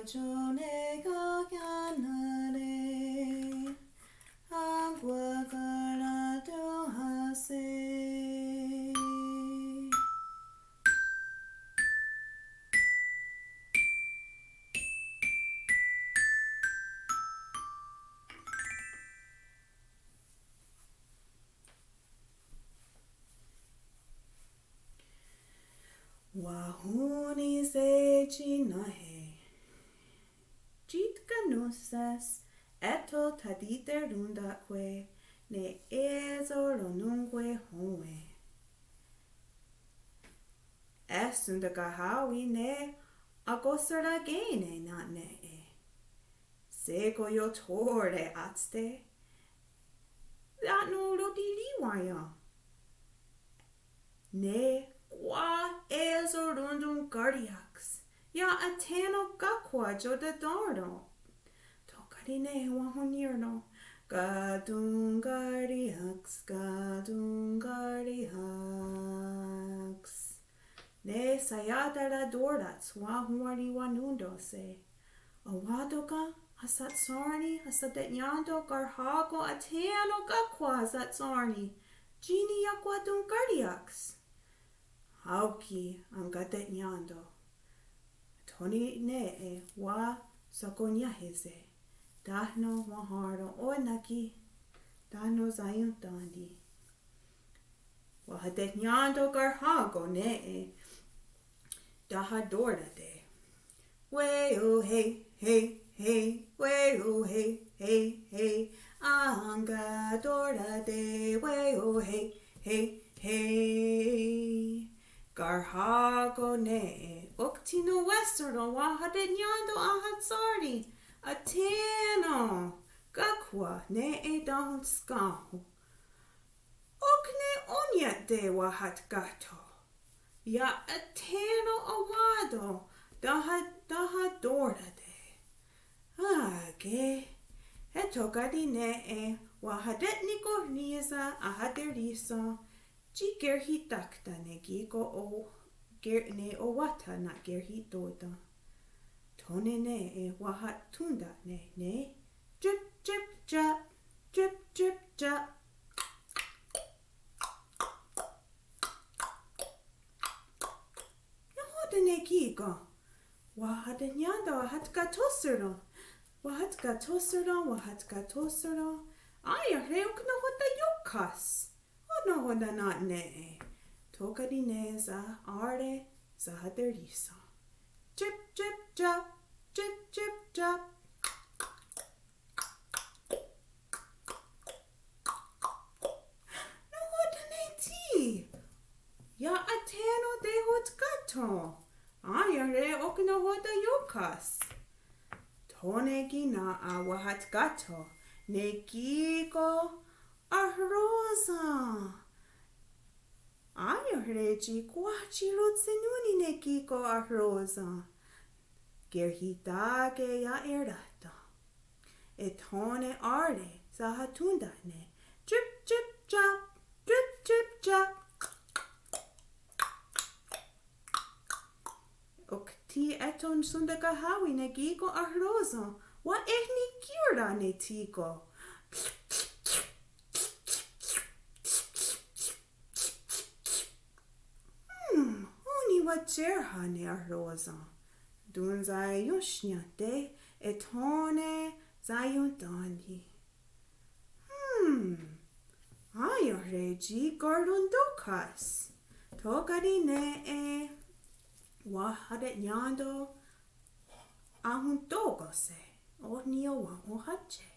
전에가 갸나래 한국어라도 하세 와훈이 세지나해 Jitkanusas eto taditer rundaque ne ezolonunque hoe. Esundagahawi ne agosara gene not ne. Sego yo tore atste. That no rodiliwaya. Ne qua ezolundum guardiax. Ja ateno gakwa jodadarno. Tokarine wahonirno. Gadungariax. Ne sayadara dordats wahuari wanundo se. Awadoka asatsarni asadenyando garhago ateno gakwa asatsarni. Gini yakwadungariax. Hauki angadenyando. Toni ne wa Skaronhyase'kó. Dahno waharo onaki. Dahno zayuntandi. Wahadenyando garhago ne dahadorda de. We oh hey hey hey. We oh hey hey hey. Angadorda de. We oh hey hey hey. Garhago ne uktino westerno wahadenyando ahatsarni ateno gakwa ne dahun skahu okne onyet de wahat gato ya ateno awado dahadorda de age etogadi ne wahadetniko niza ahaderisa Ji gerhitakta ne gigo o ne Owáhta na gerhitoda. Tone ne wahat tunda ne drip drip drop drip drip drop. Nahoda ne gigo. Wahadenyanda wahatka tosero. Aya reukna hota yokas. No hoda not ne. Tokadi ne za arde za haderisa. Drip drip drop. Drip drip drop. No hoda ne ti. Ya ateno de hot gato. Aya re okno hoda yokas. Tone gina awahat gato. Ne gigo Arroza. Ayaregi guachi lutsenuni ne kiko arroza. Gerhitage ya erdata. Etone arde zahatunda ne. Drip drip drop. Drip drip drop. Okti eton sundagahawi ne gigo arroza. Wa ehni kirda ne tiko. Cerha ne arroza. Dun zayushnyate etone zayuntandi. Ayaregi gardundokas. Togadi ne wahadenyando ahuntogose. Onio wa ohache.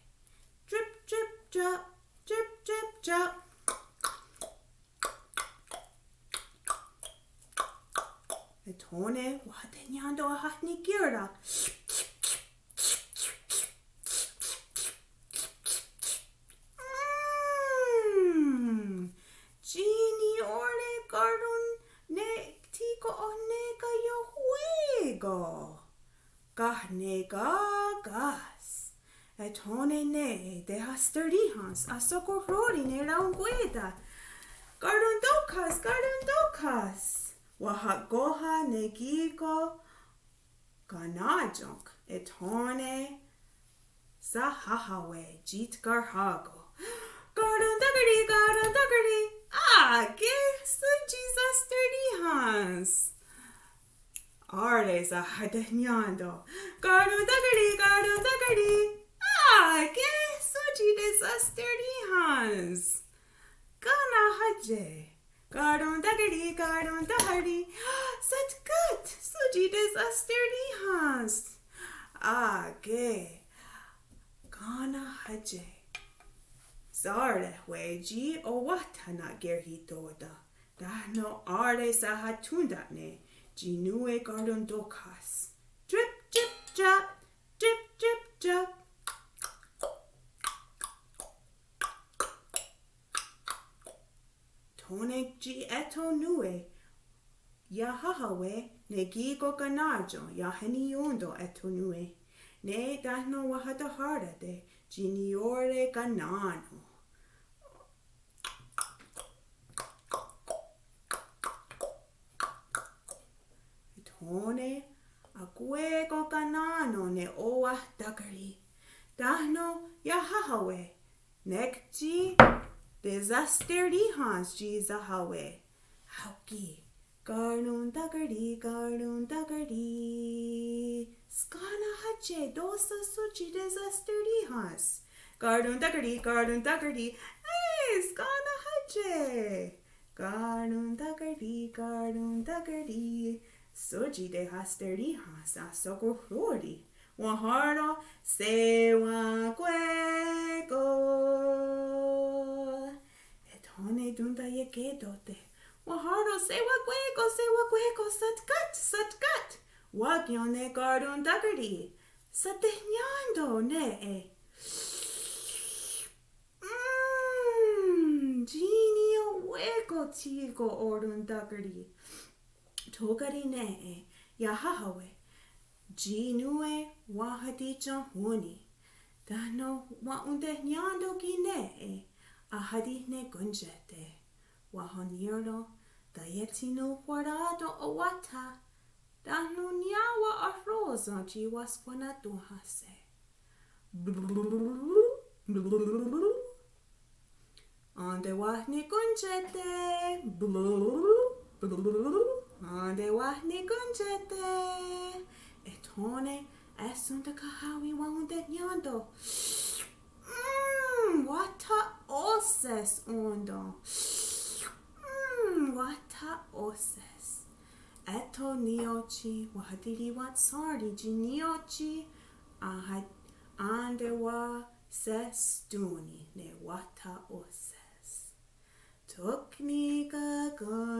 Drip drip drop. Drip drip drop. Etone wahadenyando ahatni girda. Gini orle gardun ne tiko onega yo huego. Gahnega gas. Etone ne de hasterihans asocorrori ne raungueda. Garundokas. Wahagoha negigo ganajok Etone Sahahawe Jeet Garhago. Garden Duggerty. Ah, que sujisa sturdy Hans. Arde Zahadenyando. Garden Duggerty. Ah, que sujisa sturdy Hans. Gana Haje. Garden Duggerty. Such good. Sujisa sturdy Hans. Ah, que. Gana Haje. Zarde weji Owáhta na gerhitoda. Dahno arde sahatundatne. Jinue gardon dokas. Drip, drip, drop. Drip, drip, drop. Tone ji eto nue. Yahahawe ne gigo ganajo. Yaheni yondo eto nue. Ne dahno wahada harda de. Jiniore ganano. Tone aguego ganano ne Owáhta. Dahno yahahawe. Nekji desasterdihans ji zahawe. Hauki. Garden Duggerty. Skana hache dosa suchi desasterdihans. Garden Duggerty. Hey, skana hache. Garden Duggerty. Soji de hasterdihans asoko flori. Wahara sewa guego. Etone dunda yegedote. Wahara sewa guego. Satgat. Wagyone Garden Duggerty. Satenyando ne. Genio wego tigo Garden Duggerty. Togari ne. Yahahawe. Jinue wahadicha huni. Dano waunde nyando gine. Ahadi ne gunjete. Wahonirlo. Dayetino guardado Owáhta. Dano nyawa arroza jiwasquana duhase. Ande wahni gunjete. Ande wahni gunjete. Etone esunta kahawi waunde nyando. Wata Óhses ondo. Wata Óhses. Eto niochi wahadiri watsardi jiniochi andewa sestuni ne Wata Óhses. Tukni gagon.